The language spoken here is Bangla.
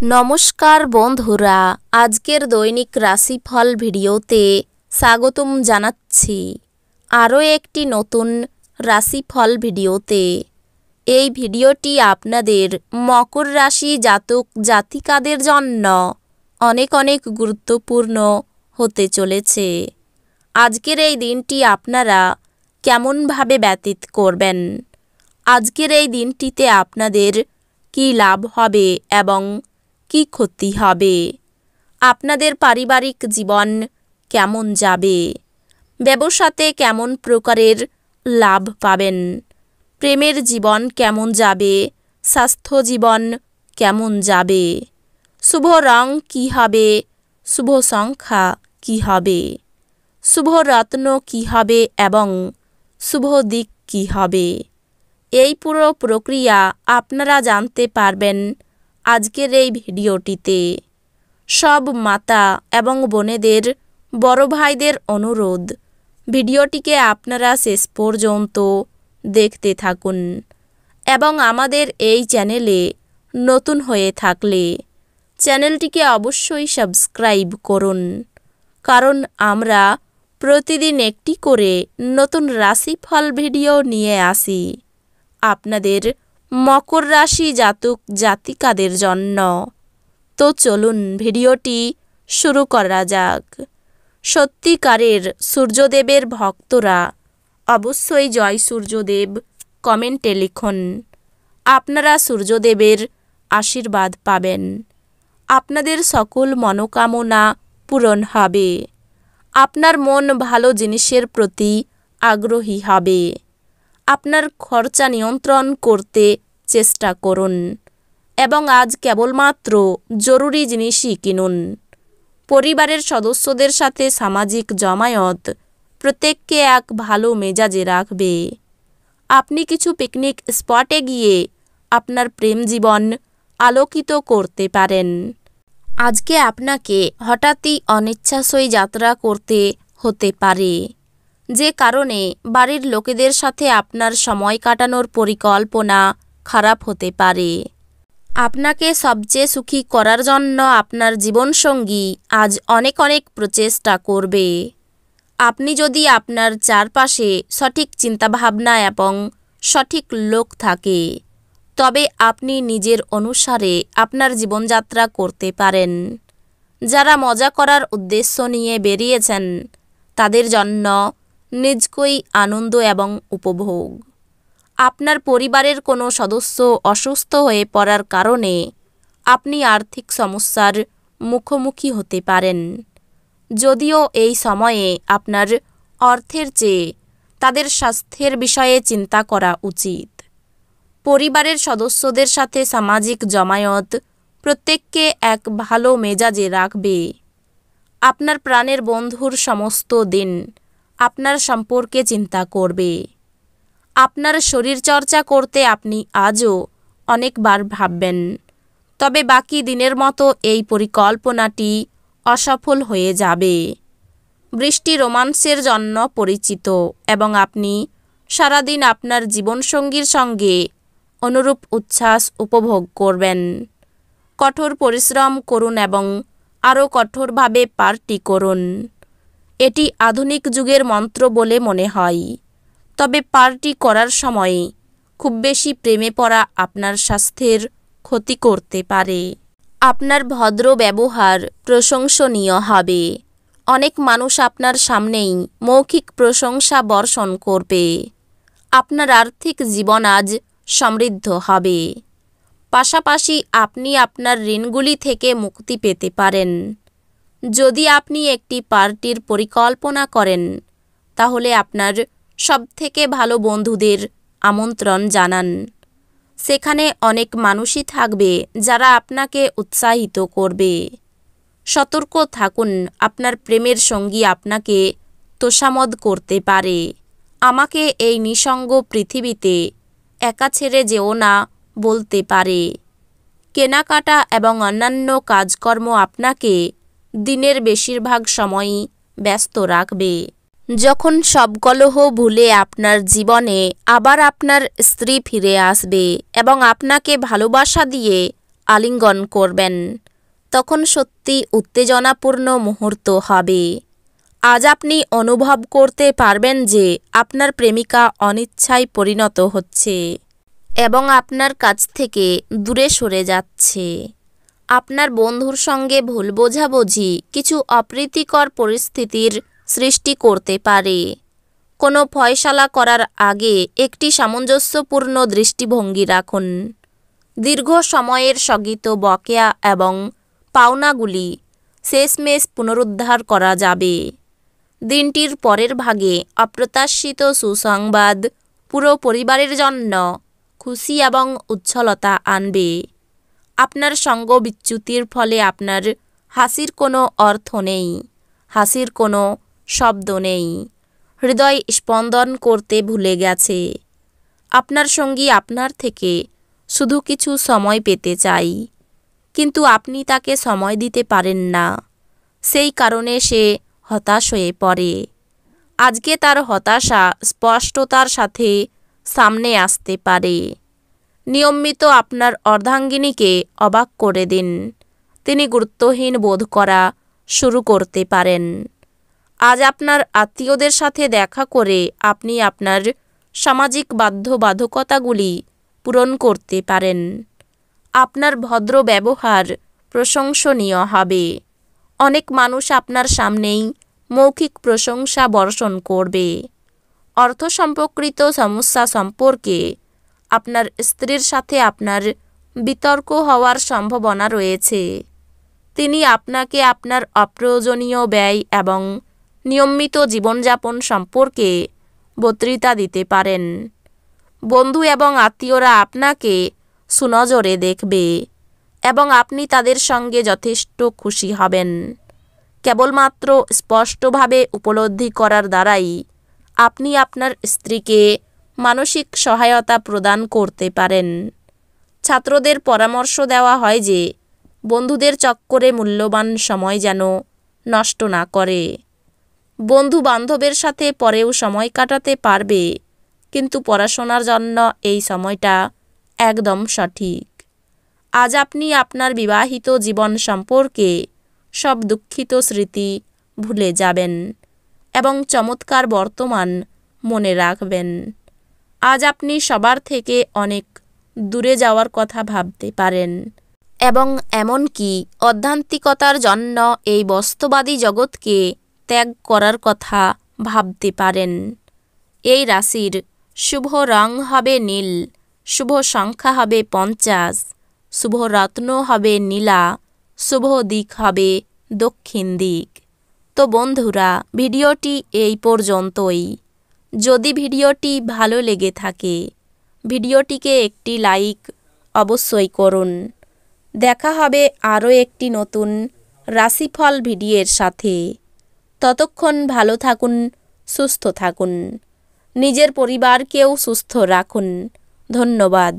নমস্কার বন্ধুরা, আজকের দৈনিক রাশিফল ভিডিওতে স্বাগতম জানাচ্ছি আরও একটি নতুন রাশিফল ভিডিওতে। এই ভিডিওটি আপনাদের মকর রাশি জাতক জাতিকাদের জন্য অনেক অনেক গুরুত্বপূর্ণ হতে চলেছে। আজকের এই দিনটি আপনারা কেমনভাবে ব্যতীত করবেন, আজকের এই দিনটিতে আপনাদের কী লাভ হবে এবং কি ক্ষতি হবে, আপনাদের পারিবারিক জীবন কেমন যাবে, ব্যবসাতে কেমন প্রকারের লাভ পাবেন, প্রেমের জীবন কেমন যাবে, স্বাস্থ্য জীবন কেমন যাবে, শুভ রং কী হবে, শুভ সংখ্যা কী হবে, শুভ রত্ন কী হবে এবং শুভ দিক কী হবে, এই পুরো প্রক্রিয়া আপনারা জানতে পারবেন আজকের এই ভিডিওটিতে। সব মাতা এবং বোনেদের, বড় ভাইদের অনুরোধ, ভিডিওটিকে আপনারা শেষ পর্যন্ত দেখতে থাকুন এবং আমাদের এই চ্যানেলে নতুন হয়ে থাকলে চ্যানেলটিকে অবশ্যই সাবস্ক্রাইব করুন, কারণ আমরা প্রতিদিন একটি করে নতুন রাশিফল ভিডিও নিয়ে আসি আপনাদের মকর রাশি জাতক জাতিকাদের জন্য। তো চলুন ভিডিওটি শুরু করা যাক। সত্যিকারের সূর্যদেবের ভক্তরা অবশ্যই জয় সূর্যদেব কমেন্টে লিখুন। আপনারা সূর্যদেবের আশীর্বাদ পাবেন, আপনাদের সকল মনোকামনা পূরণ হবে, আপনার মন ভালো জিনিসের প্রতি আগ্রহী হবে, আপনার খরচা নিয়ন্ত্রণ করতে চেষ্টা করুন এবং আজ কেবলমাত্র জরুরি জিনিসই কিনুন। পরিবারের সদস্যদের সাথে সামাজিক জমায়েত প্রত্যেককে এক ভালো মেজাজে রাখবে। আপনি কিছু পিকনিক স্পটে গিয়ে আপনার প্রেম জীবন আলোকিত করতে পারেন। আজকে আপনাকে হঠাৎই অনিচ্ছাসই যাত্রা করতে হতে পারে, যে কারণে বাড়ির লোকেদের সাথে আপনার সময় কাটানোর পরিকল্পনা খারাপ হতে পারে। আপনাকে সবচেয়ে সুখী করার জন্য আপনার জীবনসঙ্গী আজ অনেক অনেক প্রচেষ্টা করবে। আপনি যদি আপনার চারপাশে সঠিক চিন্তাভাবনা এবং সঠিক লোক থাকে, তবে আপনি নিজের অনুসারে আপনার জীবনযাত্রা করতে পারেন। যারা মজা করার উদ্দেশ্য নিয়ে বেরিয়েছেন, তাদের জন্য নিজকই আনন্দ এবং উপভোগ। আপনার পরিবারের কোনো সদস্য অসুস্থ হয়ে পড়ার কারণে আপনি আর্থিক সমস্যার মুখোমুখি হতে পারেন। যদিও এই সময়ে আপনার অর্থের চেয়ে তাদের স্বাস্থ্যের বিষয়ে চিন্তা করা উচিত। পরিবারের সদস্যদের সাথে সামাজিক জমায়েত প্রত্যেককে এক ভালো মেজাজে রাখবে। আপনার প্রাণের বন্ধুর সমস্ত দিন আপনার সম্পর্কে চিন্তা করবে। আপনার শরীরচর্চা করতে আপনি আজও অনেকবার ভাববেন, তবে বাকি দিনের মতো এই পরিকল্পনাটি অসফল হয়ে যাবে। বৃষ্টি রোমান্সের জন্য পরিচিত এবং আপনি সারাদিন আপনার জীবনসঙ্গীর সঙ্গে অনুরূপ উচ্ছ্বাস উপভোগ করবেন। কঠোর পরিশ্রম করুন এবং আরও কঠোরভাবে পার্টি করুন। এটি আধুনিক যুগের মন্ত্র বলে মনে হয়, তবে পার্টি করার সময় খুব বেশি প্রেমে পড়া আপনার স্বাস্থ্যের ক্ষতি করতে পারে। আপনার ভদ্র ব্যবহার প্রশংসনীয় হবে। অনেক মানুষ আপনার সামনেই মৌখিক প্রশংসা বর্ষণ করবে। আপনার আর্থিক জীবন আজ সমৃদ্ধ হবে। পাশাপাশি আপনি আপনার ঋণগুলি থেকে মুক্তি পেতে পারেন। যদি আপনি একটি পার্টির পরিকল্পনা করেন, তাহলে আপনার সবথেকে ভালো বন্ধুদের আমন্ত্রণ জানান। সেখানে অনেক মানুষই থাকবে যারা আপনাকে উৎসাহিত করবে। সতর্ক থাকুন, আপনার প্রেমের সঙ্গী আপনাকে তোষামদ করতে পারে। আমাকে এই নিঃসঙ্গ পৃথিবীতে একা ছেড়ে যেও না বলতে পারে। কেনাকাটা এবং অন্যান্য কাজকর্ম আপনাকে দিনের বেশিরভাগ সময়ই ব্যস্ত রাখবে। যখন সব কলহ ভুলে আপনার জীবনে আবার আপনার স্ত্রী ফিরে আসবে এবং আপনাকে ভালোবাসা দিয়ে আলিঙ্গন করবেন, তখন সত্যি উত্তেজনাপূর্ণ মুহূর্ত হবে। আজ আপনি অনুভব করতে পারবেন যে আপনার প্রেমিকা অনিচ্ছায় পরিণত হচ্ছে এবং আপনার কাছ থেকে দূরে সরে যাচ্ছে। আপনার বন্ধুর সঙ্গে ভুল বোঝাবুঝি কিছু অপ্রীতিকর পরিস্থিতির সৃষ্টি করতে পারে। কোনো ফয়সালা করার আগে একটি সামঞ্জস্যপূর্ণ দৃষ্টিভঙ্গি রাখুন। দীর্ঘ সময়ের স্থগিত বকেয়া এবং পাওনাগুলি শেষমেশ পুনরুদ্ধার করা যাবে। দিনটির পরের ভাগে অপ্রত্যাশিত সুসংবাদ পুরো পরিবারের জন্য খুশি এবং উচ্ছলতা আনবে। আপনার সঙ্গ বিচ্যুতির ফলে আপনার হাসির কোনো অর্থ নেই, হাসির কোনো শব্দ নেই। হৃদয় স্পন্দন করতে ভুলে গেছে। আপনার সঙ্গী আপনার থেকে শুধু কিছু সময় পেতে চাই, কিন্তু আপনি তাকে সময় দিতে পারেন না। সেই কারণে সে হতাশ হয়ে পড়ে। আজকে তার হতাশা স্পষ্টতার সাথে সামনে আসতে পারে। নিয়মিত আপনার অর্ধাঙ্গিনীকে অবাক করে দিন। তিনি গুরুত্বহীন বোধ করা শুরু করতে পারেন। আজ আপনার আত্মীয়দের সাথে দেখা করে আপনি আপনার সামাজিক বাধ্যবাধকতাগুলি পূরণ করতে পারেন। আপনার ভদ্র ব্যবহার প্রশংসনীয় হবে। অনেক মানুষ আপনার সামনেই মৌখিক প্রশংসা বর্ষণ করবে। অর্থ সম্পর্কিত সমস্যা সম্পর্কে আপনার স্ত্রীর সাথে আপনার বিতর্ক হওয়ার সম্ভাবনা রয়েছে। তিনি আপনাকে আপনার অপ্রয়োজনীয় ব্যয় এবং নিয়মিত জীবনযাপন সম্পর্কে বক্তৃতা দিতে পারেন। বন্ধু এবং আত্মীয়রা আপনাকে সুনজরে দেখবে এবং আপনি তাদের সঙ্গে যথেষ্ট খুশি হবেন। কেবলমাত্র স্পষ্টভাবে উপলব্ধি করার দ্বারাই আপনি আপনার স্ত্রীকে মানসিক সহায়তা প্রদান করতে পারেন। ছাত্রদের পরামর্শ দেওয়া হয় যে বন্ধুদের চক্করে মূল্যবান সময় যেন নষ্ট না করে। বন্ধু বান্ধবের সাথে পরেও সময় কাটাতে পারবে, কিন্তু পড়াশোনার জন্য এই সময়টা একদম সঠিক। আজ আপনি আপনার বিবাহিত জীবন সম্পর্কে সব দুঃখিত স্মৃতি ভুলে যাবেন এবং চমৎকার বর্তমান মনে রাখবেন। আজ আপনি সবার থেকে অনেক দূরে যাওয়ার কথা ভাবতে পারেন এবং এমনকি অধ্যাত্মিকতার জন্য এই বাস্তববাদী জগৎকে ত্যাগ করার কথা ভাবতে পারেন। এই রাশির শুভ রং হবে নীল, শুভ সংখ্যা হবে 50, শুভ রত্ন হবে নীলা, শুভ দিক হবে দক্ষিণ দিক। তো বন্ধুরা, ভিডিওটি এই পর্যন্তই। যদি ভিডিওটি ভালো লেগে থাকে ভিডিওটিকে একটি লাইক অবশ্যই করুন। দেখা হবে আরও একটি নতুন রাশিফল ভিডিওর সাথে। ততক্ষণ ভালো থাকুন, সুস্থ থাকুন, নিজের পরিবারকেও সুস্থ রাখুন। ধন্যবাদ।